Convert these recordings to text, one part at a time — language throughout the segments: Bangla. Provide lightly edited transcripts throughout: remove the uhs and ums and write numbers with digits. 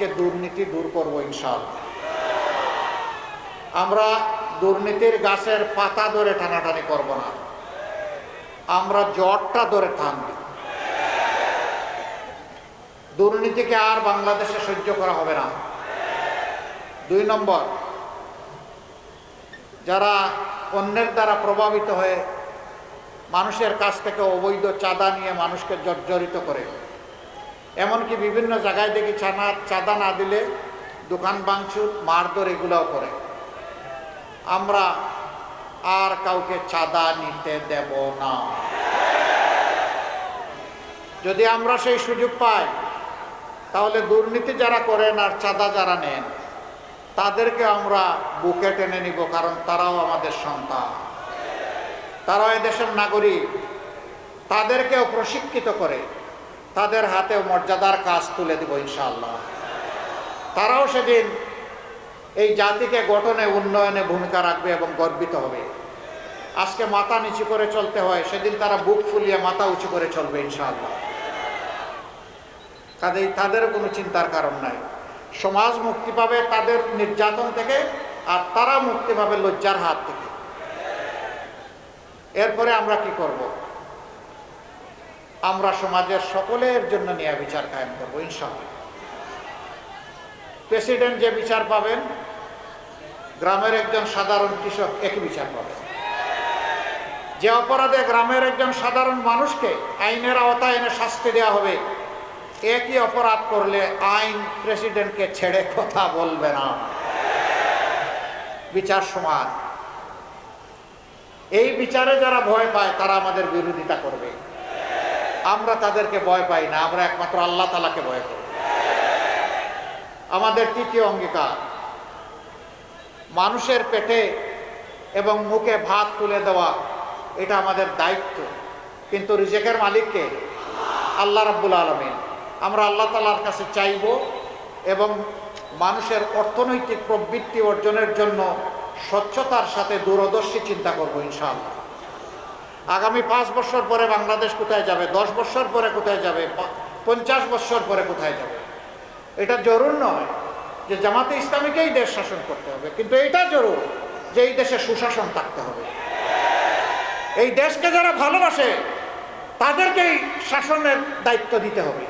থেকে দুর্নীতি দূর করব ইনশাআল্লাহ। আমরা দুর্নীতির গাছের পাতা ধরে টানাটানি করব না, আমরা জটটা ধরে টানব। দুর্নীতিকে আর বাংলাদেশে সহ্য করা হবে না। 2 নম্বর, যারা অন্যের দ্বারা প্রভাবিত হয়ে মানুষের কাছ থেকে অবৈধ চাঁদা নিয়ে মানুষকে জর্জরিত করে, এমনকি বিভিন্ন জায়গায় দেখি চাঁদা না দিলে দোকান ভাঙচুর, মারধর এগুলোও করে। আমরা আর কাউকে চাঁদা নিতে দেব না। যদি আমরা সেই সুযোগ পাই, তাহলে দুর্নীতি যারা করেন আর চাঁদা যারা নেন তাদেরকে আমরা বুকে টেনে নিব, কারণ তারাও আমাদের সন্তান, তারাও এদেশের নাগরিক। তাদেরকেও প্রশিক্ষিত করে তাদের হাতেও মর্যাদার কাজ তুলে দিব ইনশাআল্লাহ। তারাও সেদিন এই জাতিকে গঠনে, উন্নয়নে ভূমিকা রাখবে এবং গর্বিত হবে। আজকে মাথা নিচু করে চলতে হয়, সেদিন তারা বুক ফুলিয়ে মাথা উঁচু করে চলবে ইনশাআল্লাহ। তাদের কোনো চিন্তার কারণ নাই। সমাজ মুক্তি পাবে তাদের নির্যাতন থেকে, আর তারা মুক্তি পাবে লজ্জার হাত থেকে। এরপরে আমরা কি করব? আমরা সমাজের সকলের জন্য ন্যায় বিচার কায়েম করবো ইনশাআল্লাহ। প্রেসিডেন্ট যে বিচার পাবেন, গ্রামের একজন সাধারণ কৃষক একই বিচার পাবেন। যে অপরাধে গ্রামের একজন সাধারণ মানুষকে আইনের আওতায় এনে শাস্তি দেওয়া হবে, একই অপরাধ করলে আইন প্রেসিডেন্টকে ছেড়ে কথা বলবে না। বিচার সমান। এই বিচারে যারা ভয় পায় তারা আমাদের বিরোধিতা করবে। আমরা তাদেরকে ভয় পাই না, আমরা একমাত্র আল্লাহ তাআলাকে ভয় করি। আমাদের 3য় অঙ্গীকার, মানুষের পেটে এবং মুখে ভাত তুলে দেওয়া, এটা আমাদের দায়িত্ব। কিন্তু রিজেকের মালিককে আল্লাহ রাব্বুল আলামিন। আমরা আল্লাহ তাআলার কাছে চাইব এবং মানুষের অর্থনৈতিক প্রবৃত্তি অর্জনের জন্য স্বচ্ছতার সাথে দূরদর্শী চিন্তা করব ইনশাআল্লাহ। আগামী 5 বছর পরে বাংলাদেশ কোথায় যাবে, 10 বছর পরে কোথায় যাবে, 50 বছর পরে কোথায় যাবে, এটা জরুর নয় যে জামাতে ইসলামীকেই দেশ শাসন করতে হবে, কিন্তু এটা জরুর যে এই দেশে সুশাসন থাকতে হবে। এই দেশকে যারা ভালোবাসে তাদেরকেই শাসনের দায়িত্ব দিতে হবে।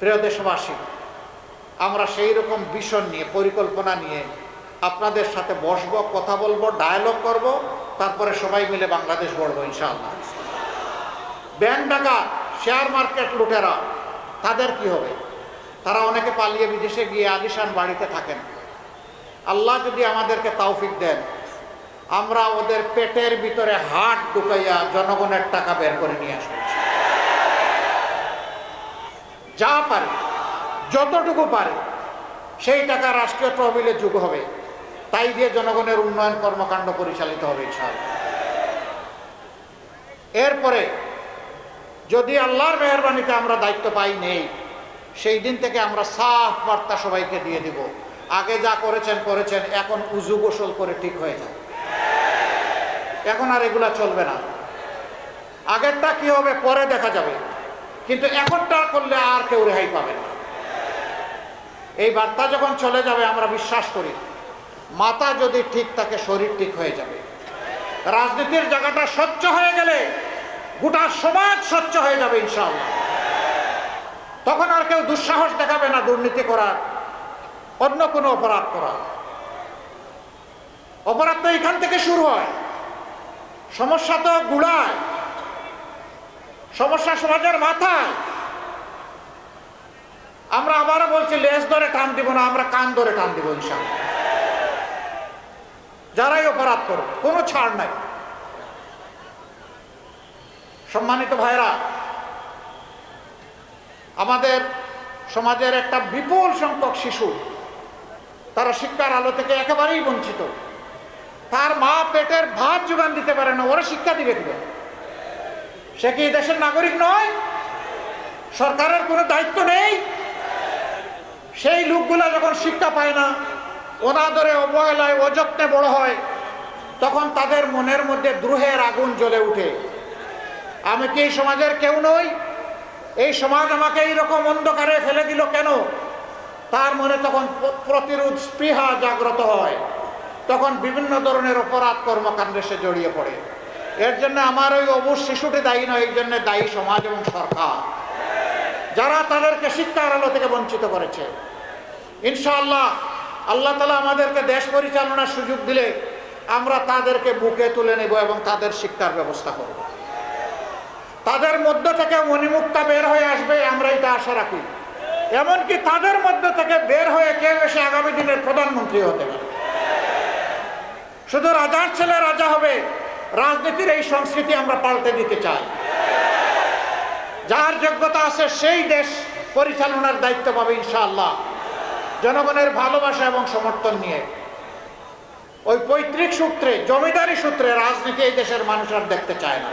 প্রিয় দেশবাসী, আমরা সেই রকম ভিশন নিয়ে, পরিকল্পনা নিয়ে আপনাদের সাথে বসবো, কথা বলবো, ডায়ালগ করব, তারপরে সবাই মিলে বাংলাদেশ গড়ব ইনশাআল্লাহ। ব্যাংক ডাকাত, শেয়ার মার্কেট লুটেরা, তাদের কি হবে? তারা অনেকে পালিয়ে বিদেশে গিয়ে আলিশান বাড়িতে থাকেন। আল্লাহ যদি আমাদেরকে তৌফিক দেন, আমরা ওদের পেটের ভিতরে হাত ঢুকাইয়া জনগণের টাকা বের করে নিয়ে আসবো। যা পারে, যতটুকু পারে, সেই টাকা রাষ্ট্রীয় তহবিলে যোগ হবে, তাই দিয়ে জনগণের উন্নয়ন কর্মকাণ্ড পরিচালিত হবে ইনশাআল্লাহ। এরপরে যদি আল্লাহর মেহেরবানিতে আমরা দায়িত্ব পাই নেই, সেই দিন থেকে আমরা সাফ বার্তা সবাইকে দিয়ে দিব, আগে যা করেছেন করেছেন, এখন উজু গোসল করে ঠিক হয়ে যায়। এখন আর এগুলা চলবে না। আগেরটা কি হবে পরে দেখা যাবে, কিন্তু এখনটা করলে আর কেউ রেহাই পাবে না। এই বার্তা যখন চলে যাবে, আমরা বিশ্বাস করি মাথা যদি ঠিক থাকে শরীর ঠিক হয়ে যাবে। রাজনীতির জায়গাটা স্বচ্ছ হয়ে গেলে গোটা সমাজ স্বচ্ছ হয়ে যাবে ইনশাআল্লাহ। তখন আর কেউ দুঃসাহস দেখাবে না দুর্নীতি করার, অন্য কোনো অপরাধ করার। অপরাধ তো এখান থেকে শুরু হয়, সমস্যা তো গুড়ায়, সমস্যা সমাজের মাথায়। আমরা আবারও বলছি, লেজ ধরে টান দিব না, আমরা কান ধরে টান দিব ইনশাআল্লাহ। যারাই অপরাধ করবে কোনো ছাড় নাই। সম্মানিত ভাইরা, আমাদের সমাজের একটা বিপুল সংখ্যক শিশু, তারা শিক্ষার আলো থেকে একেবারেই বঞ্চিত। তার মা পেটের ভাত যোগান দিতে পারে না, ওরা শিক্ষা দিবে কি? সে কি দেশের নাগরিক নয়? সরকারের কোনো দায়িত্ব নেই? সেই লোকগুলা যখন শিক্ষা পায় না, অনাদরে, অবহেলায়, অযত্নে বড় হয়, তখন তাদের মনের মধ্যে দ্রোহের আগুন জ্বলে উঠে। আমি কি এই সমাজের কেউ নই? এই সমাজ আমাকে এইরকম অন্ধকারে ফেলে দিল কেন? তার মনে তখন প্রতিরোধ স্পৃহা জাগ্রত হয়, তখন বিভিন্ন ধরনের অপরাধ কর্মকাণ্ডে সে জড়িয়ে পড়ে। এর জন্য আমার ওই অবুঝ শিশুটি দায়ী নয়, এই জন্য দায়ী সমাজ এবং সরকার, যারা তাদেরকে শিক্ষার আলো থেকে বঞ্চিত করেছে। ইনশাআল্লাহ আল্লাহ তাআলা আমাদেরকে দেশ পরিচালনার সুযোগ দিলে আমরা তাদেরকে বুকে তুলে নেব এবং তাদের শিক্ষার ব্যবস্থা করব। তাদের মধ্য থেকে মণিমুক্তা বের হয়ে আসবে, আমরা এটা আশা রাখি। এমনকি তাদের মধ্য থেকে বের হয়ে কেউ এসে আগামী দিনের প্রধানমন্ত্রী হতে পারে। শুধু রাজার ছেলে রাজা হবে, রাজনীতির এই সংস্কৃতি আমরা পাল্টে দিতে চাই। যার যোগ্যতা আছে সেই দেশ পরিচালনার দায়িত্ব পাবে ইনশাআল্লাহ, জনগণের ভালোবাসা এবং সমর্থন নিয়ে। ওই পৈতৃক সূত্রে, জমিদারি সূত্রে রাজনীতি এই দেশের মানুষ আর দেখতে চায় না।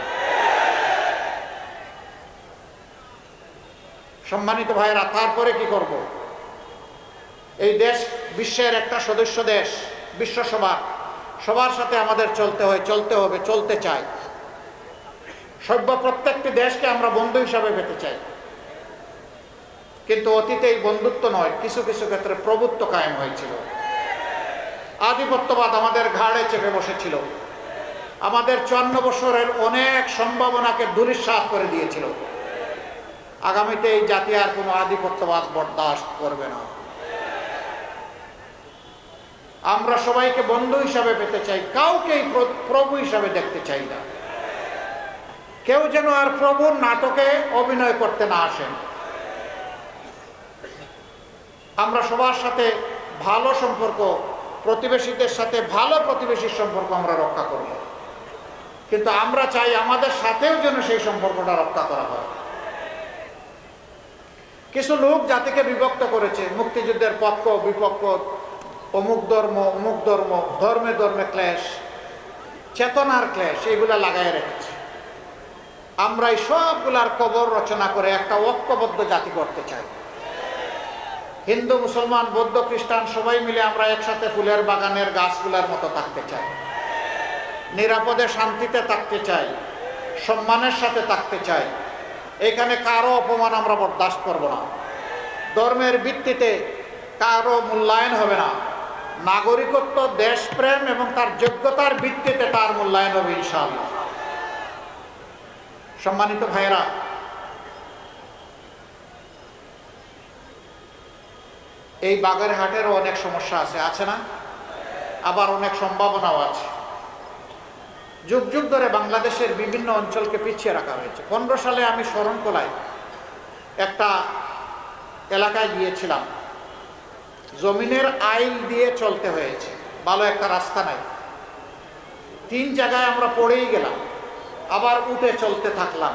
সম্মানিত ভাইরা, তারপরে কি করব? এই দেশ বিশ্বের একটা সদস্য দেশ, বিশ্বসভা, সবার সাথে আমাদের চলতে হয়, চলতে হবে, চলতে চাই। সভ্য প্রত্যেকটি দেশকে আমরা বন্ধু হিসাবে পেতে চাই, কিন্তু অতীতে এই বন্ধুত্ব নয়, কিছু কিছু ক্ষেত্রে প্রভুত্ব কায়েম হয়েছিল। আধিপত্যবাদ আমাদের ঘাড়ে চেপে বসেছিল, আমাদের 54 বছরের অনেক সম্ভাবনাকে ধূলিসাৎ করে দিয়েছিল। আগামীতে এই জাতি আর কোনো আধিপত্যবাদ বরদাস্ত করবে না। আমরা সবাইকে বন্ধু হিসাবে পেতে চাই, কাউকেই প্রভু হিসাবে দেখতে চাই না। কেউ যেন আর প্রভুর নাটকে অভিনয় করতে না আসেন। আমরা সবার সাথে ভালো সম্পর্ক, প্রতিবেশীদের সাথে ভালো প্রতিবেশীর সম্পর্ক আমরা রক্ষা করব, কিন্তু আমরা চাই আমাদের সাথেও যেন সেই সম্পর্কটা রক্ষা করা হয়। কিছু লোক জাতিকে বিভক্ত করেছে, মুক্তিযুদ্ধের পক্ষ বিপক্ষ, অমুক ধর্ম অমুক ধর্ম, ধর্মে ধর্মে ক্লেশ, চেতনার ক্লেশ, এগুলা লাগাই রেখেছে। আমরা এই সবগুলার কবর রচনা করে একটা ঐক্যবদ্ধ জাতি করতে চাই। হিন্দু, মুসলমান, বৌদ্ধ, খ্রিস্টান সবাই মিলে আমরা একসাথে ফুলের বাগানের গাছগুলার মতো থাকতে চাই, নিরাপদে শান্তিতে থাকতে চাই, সম্মানের সাথে থাকতে চাই। এখানে কারো অপমান আমরা বরদাস্ত করব না। ধর্মের ভিত্তিতে কারো মূল্যায়ন হবে না। নাগরিকত্ব, দেশপ্রেম এবং তার যোগ্যতার ভিত্তিতে তার মূল্যায়ন হবে ইনশাআল্লাহ। সম্মানিত ভাইয়েরা, এই বাগেরহাটেরও অনেক সমস্যা আছে না? আবার অনেক সম্ভাবনাও আছে। যুগ যুগ ধরে বাংলাদেশের বিভিন্ন অঞ্চলকে পিছিয়ে রাখা হয়েছে। 15 সালে আমি শরণখোলায় একটা এলাকায় গিয়েছিলাম, জমিনের আইল দিয়ে চলতে হয়েছে, ভালো একটা রাস্তা নাই। 3 জায়গায় আমরা পড়েই গেলাম, আবার উঠে চলতে থাকলাম।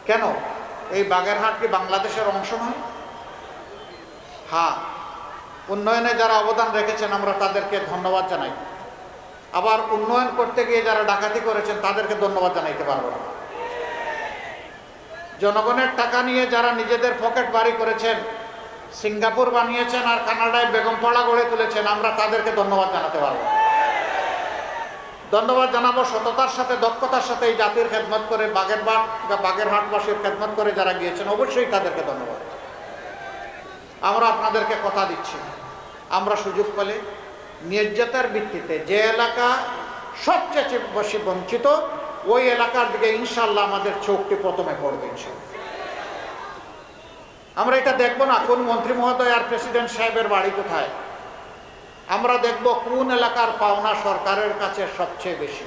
কেন? এই বাগেরহাট কি বাংলাদেশের অংশ নয়? হ্যাঁ, উন্নয়নে যারা অবদান রেখেছেন আমরা তাদেরকে ধন্যবাদ জানাই। আবার উন্নয়ন করতে গিয়ে যারা ডাকাতি করেছেন তাদেরকে ধন্যবাদ জানাইতে পারবো না। জনগণের টাকা নিয়ে যারা নিজেদের পকেট বাড়ি করেছেন, সিঙ্গাপুর বানিয়েছেন আর কানাডায় বেগমপাড়া গড়ে তুলেছেন, আমরা তাদেরকে ধন্যবাদ জানাতে পারবো। ধন্যবাদ জানাবো সততার সাথে, দক্ষতার সাথে এই জাতির খেদমত করে, বাগেরহাটবাসীর খেদমত করে যারা গিয়েছেন, অবশ্যই তাদেরকে ধন্যবাদ। আমরা আপনাদেরকে কথা দিচ্ছি, আমরা সুযোগ পেলে নির্যাতার ভিত্তিতে যে এলাকা সবচেয়ে বেশি বঞ্চিত, ওই এলাকার দিকে ইনশাআল্লাহ আমাদের চোখটি প্রথমে পড়বে ইনশাআল্লাহ। আমরা এটা দেখবো না কোন মন্ত্রী মহোদয় আর প্রেসিডেন্ট সাহেবের বাড়ি কোথায়, আমরা দেখব কোন এলাকার পাওনা সরকারের কাছে সবচেয়ে বেশি,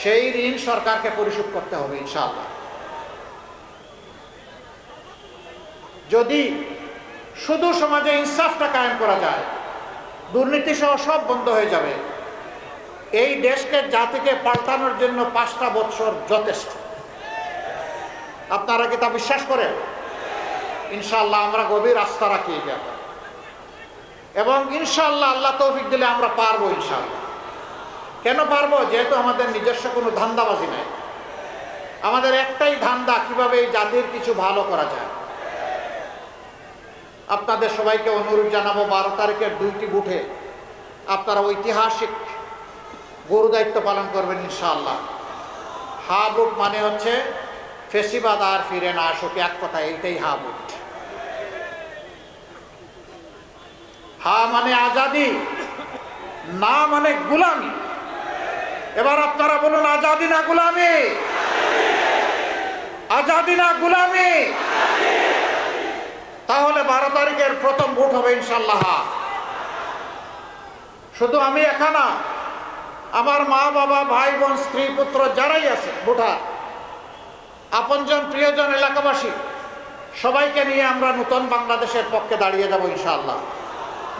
সেই ঋণ সরকারকে পরিশোধ করতে হবে ইনশাআল্লাহ। যদি শুধু সমাজে ইনসাফটা কায়েম করা যায়, দুর্নীতি সহ সব বন্ধ হয়ে যাবে। এই দেশকে, জাতিকে পাল্টানোর জন্য 5টা বছর যথেষ্ট। আপনারা কি তা বিশ্বাস করেন? ইনশাআল্লাহ আমরা গভীর আস্থা রাখি এই ব্যাপারে, এবং ইনশাআল্লাহ আল্লাহ তৌফিক দিলে আমরা পারবো ইনশাআল্লাহ। কেন পারবো? যেহেতু আমাদের নিজস্ব কোনো ধান্দাবাজি নাই। আমাদের একটাই ধান্দা, কিভাবে এই জাতির কিছু ভালো করা যায়। আপনাদের সবাইকে অনুরোধ জানাবো, 12 তারিখের 2টি বুথে আপনারা ঐতিহাসিক গুরু দায়িত্ব পালন করবেন ইনশাআল্লাহ। হা বুথ মানে হচ্ছে ফেসিবাদ আর ফিরে না আসুক, এক কথা এইটাই হা বুট। হা মানে আজাদি, না মানে গুলামি। এবার আপনারা বলুন, আজাদি না গুলামি? আজাদি না গুলামি? তাহলে 12 তারিখের প্রথম ভোট হবে ইনশাল্লাহ। শুধু আমি একা না, আমার মা বাবা ভাই বোন স্ত্রী পুত্র যারাই আছে ভোটার, আপনজন প্রিয়জন এলাকাবাসী সবাইকে নিয়ে আমরা নতুন বাংলাদেশের পক্ষে দাঁড়িয়ে যাব ইনশাআল্লাহ।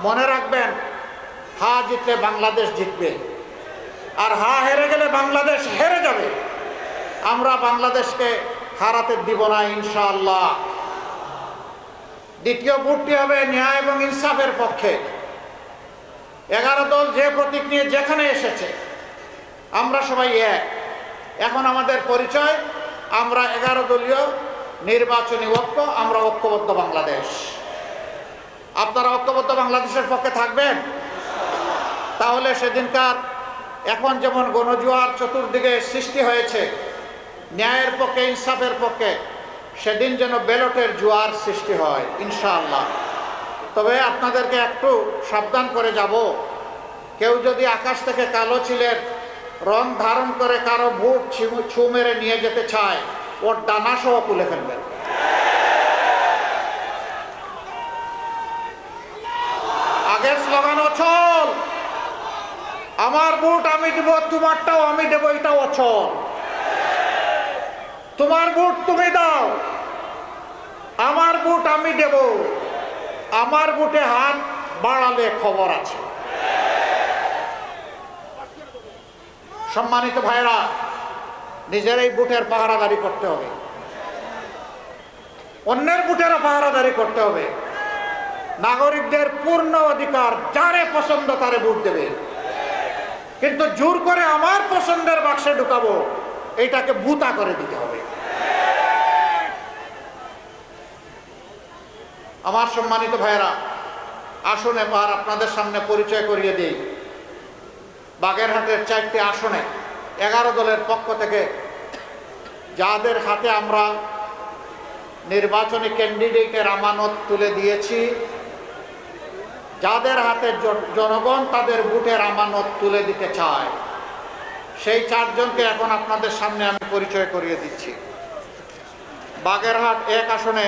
মনে রাখবেন, হা জিতলে বাংলাদেশ জিতবে, আর হা হেরে গেলে বাংলাদেশ হেরে যাবে। আমরা বাংলাদেশকে হারাতে দিব না ইনশাআল্লাহ। দ্বিতীয় ভোটটি হবে ন্যায় এবং ইনসাফের পক্ষে। 11 দল যে প্রতীক নিয়ে যেখানে এসেছে, আমরা সবাই এক। এখন আমাদের পরিচয়, আমরা 11 দলীয় নির্বাচনী ঐক্য, আমরা ঐক্যবদ্ধ বাংলাদেশ। আপনারা ঐক্যবদ্ধ বাংলাদেশের পক্ষে থাকবেন? তাহলে সেদিনকার এখন যেমন গণজোয়ার চতুর্দিকে সৃষ্টি হয়েছে ন্যায়ের পক্ষে ইনসাফের পক্ষে, সেদিন যেন ব্যালটের জোয়ার সৃষ্টি হয় ইনশাআল্লাহ। তবে আপনাদেরকে একটু সাবধান করে যাব, কেউ যদি আকাশ থেকে কালো চিলের রং ধারণ করে কারো ভোট ছু মেরে নিয়ে যেতে চায়, ওর ডানা সহ তুলে ফেলবেন। আগের স্লোগান অচল, আমার ভোট আমি দেব, তোমারটাও আমি দেব, এটাও অচল। তোমার ভোট তুমি দাও, আমার ভোট আমি দেব, আমার ভোটে হাত বাড়ালে খবর আছে। সম্মানিত ভাইরা, নিজেরাই ভোটের পাহারাদারি করতে হবে, অন্যের ভোটেরও পাহারাদারি করতে হবে। নাগরিকদের পূর্ণ অধিকার, যারে পছন্দ তারে ভোট দেবে, কিন্তু জোর করে আমার পছন্দের বাক্সে ঢুকাবো, এইটাকে বুতা করে দিতে হবে। আমার সম্মানিত ভাইরা, আসুন এবার আপনাদের সামনে পরিচয় করিয়ে দিই। বাগেরহাটের 4টি আসনে 11 দলের পক্ষ থেকে যাদের হাতে আমরা নির্বাচনী ক্যান্ডিডেটের আমানত তুলে দিয়েছি, যাদের হাতে জনগণ তাদের ভোটের আমানত তুলে দিতে চায়, সেই 4 জনকে এখন আপনাদের সামনে আমি পরিচয় করিয়ে দিচ্ছি। বাগেরহাট 1 আসনে